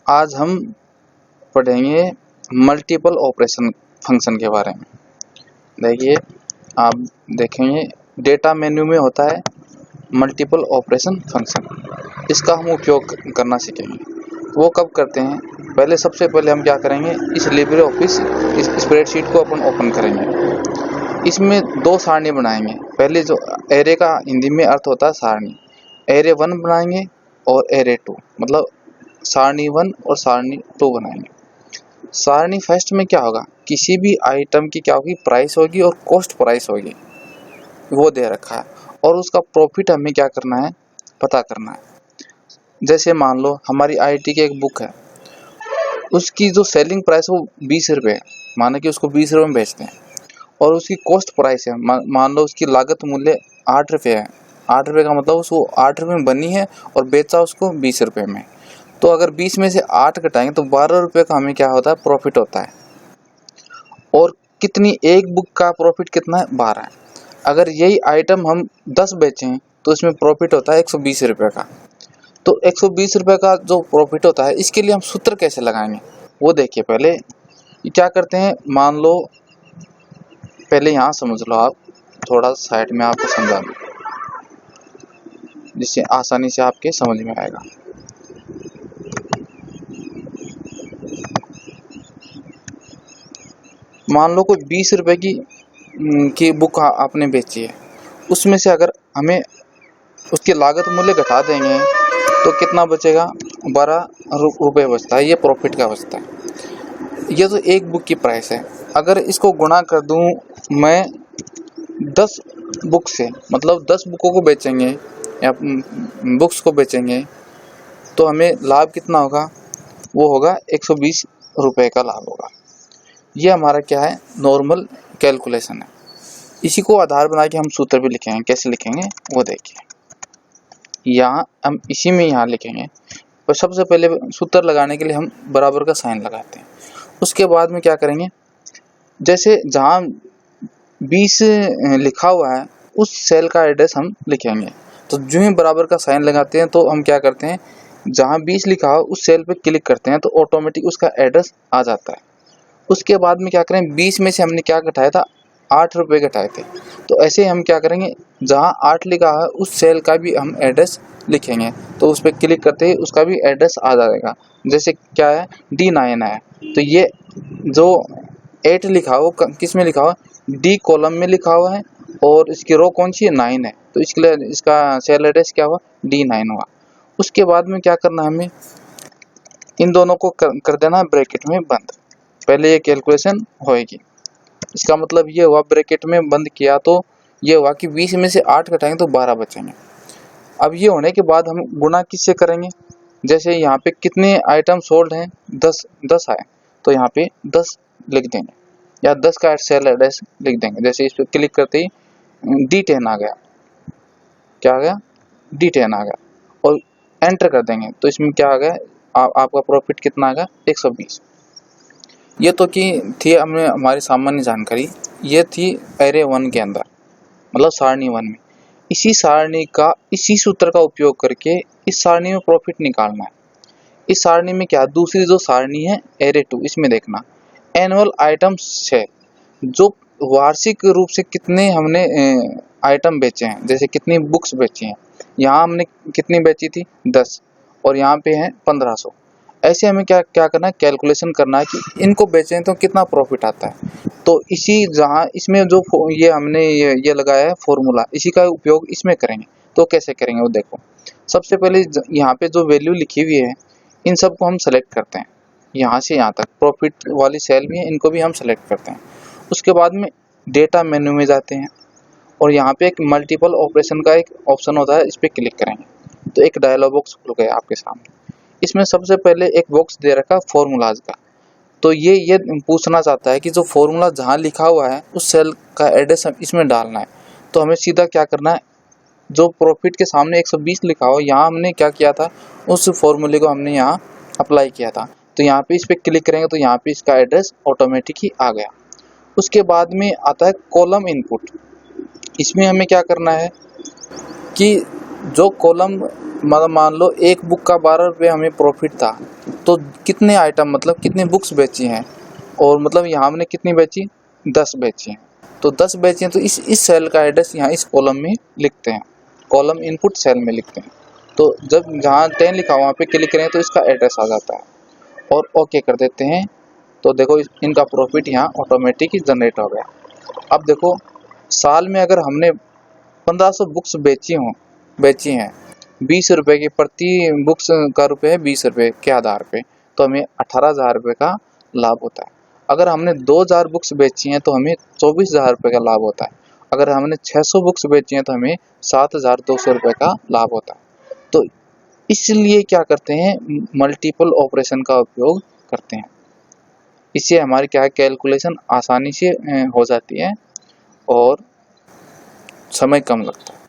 आज हम पढ़ेंगे मल्टीपल ऑपरेशन फंक्शन के बारे में। देखिए, आप देखेंगे डेटा मेन्यू में होता है मल्टीपल ऑपरेशन फंक्शन। इसका हम उपयोग करना सीखेंगे। वो कब करते हैं? सबसे पहले हम क्या करेंगे, इस लिब्रे ऑफिस इस स्प्रेडशीट को अपन ओपन करेंगे। इसमें दो सारणी बनाएंगे। पहले जो एरे का हिंदी में अर्थ होता है सारणी, एरे 1 बनाएंगे और एरे 2, मतलब सारणी 1 और सारणी 2 बनाएंगे। सारणी फर्स्ट में क्या होगा, किसी भी आइटम की क्या होगी, प्राइस होगी और कॉस्ट प्राइस होगी, वो दे रखा है। और उसका प्रॉफिट हमें क्या करना है, पता करना है। जैसे मान लो हमारी आईटी की एक बुक है, उसकी जो सेलिंग प्राइस वो 20 रुपये है, माना कि उसको 20 रुपये में बेचते हैं, और उसकी कॉस्ट प्राइस है, मान लो उसकी लागत मूल्य 8 रुपये है। 8 रुपये का मतलब उसको 8 रुपये में बनी है और बेचा उसको 20 रुपये में। तो अगर 20 में से 8 घटाएंगे तो 12 रुपये का हमें क्या होता है, प्रॉफिट होता है। और कितनी, एक बुक का प्रॉफिट कितना है, 12 है। अगर यही आइटम हम 10 बेचें तो इसमें प्रॉफिट होता है 120 रुपये का। तो 120 रुपये का जो प्रॉफिट होता है, इसके लिए हम सूत्र कैसे लगाएंगे वो देखिए। पहले क्या करते हैं, मान लो पहले यहाँ समझ लो, आप थोड़ा साइड में आपको समझा दूं जिससे आसानी से आपके समझ में आएगा। मान लो कोई 20 रुपए की बुक आपने बेची है, उसमें से अगर हमें उसकी लागत मूल्य घटा देंगे तो कितना बचेगा, 12 रुपये बचता है। ये प्रॉफिट का बचता है। ये तो एक बुक की प्राइस है। अगर इसको गुणा कर दूं मैं 10 बुक से, मतलब 10 बुकों को बेचेंगे या बुक्स को बेचेंगे, तो हमें लाभ कितना होगा, वो होगा 120 रुपये का लाभ होगा। ये हमारा क्या है, नॉर्मल कैलकुलेशन है। इसी को आधार बना के हम सूत्र भी लिखेंगे। कैसे लिखेंगे वो देखिए। यहाँ हम इसी में यहाँ लिखेंगे। तो सबसे पहले सूत्र लगाने के लिए हम बराबर का साइन लगाते हैं। उसके बाद में क्या करेंगे, जैसे जहाँ 20 लिखा हुआ है उस सेल का एड्रेस हम लिखेंगे। तो जो ही बराबर का साइन लगाते हैं तो हम क्या करते हैं, जहाँ 20 लिखा हो उस सेल पे क्लिक करते हैं तो ऑटोमेटिक उसका एड्रेस आ जाता है। उसके बाद में क्या करें, 20 में से हमने क्या घटाया था, 8 रुपये घटाए थे। तो ऐसे हम क्या करेंगे, जहाँ 8 लिखा है उस सेल का भी हम एड्रेस लिखेंगे। तो उस पर क्लिक करते ही उसका भी एड्रेस आ जाएगा। जैसे क्या है, D9 है, तो ये जो 8 लिखा हो किस में लिखा हुआ, डी कॉलम में लिखा हुआ है, और इसकी रो कौन सी है, 9 है। तो इसके लिए इसका सेल एड्रेस क्या हुआ, D9 हुआ। उसके बाद में क्या करना है, हमें इन दोनों को कर देना ब्रैकेट में बंद। पहले ये कैलकुलेशन होएगी। इसका मतलब ये हुआ, ब्रैकेट में बंद किया तो ये हुआ कि 20 में से 8 घटाएंगे तो 12 बचेंगे। अब ये होने के बाद हम गुणा किससे करेंगे, जैसे यहाँ पे कितने आइटम सोल्ड हैं, 10 आए, तो यहाँ पे 10 लिख देंगे, या 10 का सेल एड्रेस लिख देंगे। जैसे इस पर क्लिक करते ही D10 आ गया, क्या आ गया, D10 आ गया, और एंटर कर देंगे तो इसमें क्या आ गया, आपका प्रॉफिट कितना आ गया, 120। ये तो कि थी हमने हमारी सामान्य जानकारी, ये थी एरे 1 के अंदर, मतलब सारणी 1 में। इसी सारणी का, इसी सूत्र का उपयोग करके इस सारणी में प्रॉफिट निकालना है। इस सारणी में क्या, दूसरी जो सारणी है एरे 2, इसमें देखना एनुअल आइटम्स है, जो वार्षिक रूप से कितने हमने आइटम बेचे हैं, जैसे कितनी बुक्स बेची हैं। यहाँ हमने कितनी बेची थी, 10, और यहाँ पे है 1500। ऐसे हमें क्या क्या करना है, कैलकुलेशन करना है कि इनको बेचें तो कितना प्रॉफिट आता है। तो इसी जहाँ इसमें जो ये हमने ये लगाया है फॉर्मूला, इसी का उपयोग इसमें करेंगे। तो कैसे करेंगे वो देखो। सबसे पहले यहाँ पे जो वैल्यू लिखी हुई है, इन सबको हम सेलेक्ट करते हैं। यहाँ से यहाँ तक प्रॉफिट वाली सेल भी है, इनको भी हम सेलेक्ट करते हैं। उसके बाद में डेटा मेन्यू में जाते हैं, और यहाँ पे एक मल्टीपल ऑपरेशन का एक ऑप्शन होता है, इस पर क्लिक करेंगे तो एक डायलॉग बॉक्स खुल गया आपके सामने। इसमें सबसे पहले एक बॉक्स दे रखा है फॉर्मूलाज का। तो ये पूछना चाहता है कि जो फॉर्मूला जहाँ लिखा हुआ है उस सेल का एड्रेस इसमें डालना है। तो हमें सीधा क्या करना है, जो प्रॉफिट के सामने 120 लिखा हो, यहाँ हमने क्या किया था, उस फॉर्मूले को हमने यहाँ अप्लाई किया था। तो यहाँ पे इस पर क्लिक करेंगे तो यहाँ पे इसका एड्रेस ऑटोमेटिक ही आ गया। उसके बाद में आता है कॉलम इनपुट। इसमें हमें क्या करना है कि जो कॉलम, मतलब मान लो एक बुक का 12 रुपये हमें प्रॉफिट था, तो कितने आइटम मतलब कितने बुक्स बेची हैं, और मतलब यहाँ हमने कितनी बेची, 10 बेची हैं। तो 10 बेची हैं तो इस सेल का एड्रेस यहाँ इस कॉलम में लिखते हैं, कॉलम इनपुट सेल में लिखते हैं। तो जब जहाँ 10 लिखा वहाँ पे क्लिक करें तो इसका एड्रेस आ जाता है और ओके कर देते हैं। तो देखो इनका प्रॉफिट यहाँ ऑटोमेटिक ही जनरेट हो गया। अब देखो साल में अगर हमने 1500 बुक्स बेची हैं 20 रुपये की, प्रति बुक्स का रुपये है 20 रुपये के आधार पे, तो हमें 18,000 रुपये का लाभ होता है। अगर हमने 2000 बुक्स बेची हैं तो हमें 24,000 रुपये का लाभ होता है। अगर हमने 600 बुक्स बेची हैं तो हमें 7,200 रुपये का लाभ होता है। तो इसलिए क्या करते हैं, मल्टीपल ऑपरेशन का उपयोग करते हैं। इससे हमारी क्या है, कैलकुलेशन आसानी से हो जाती है और समय कम लगता है।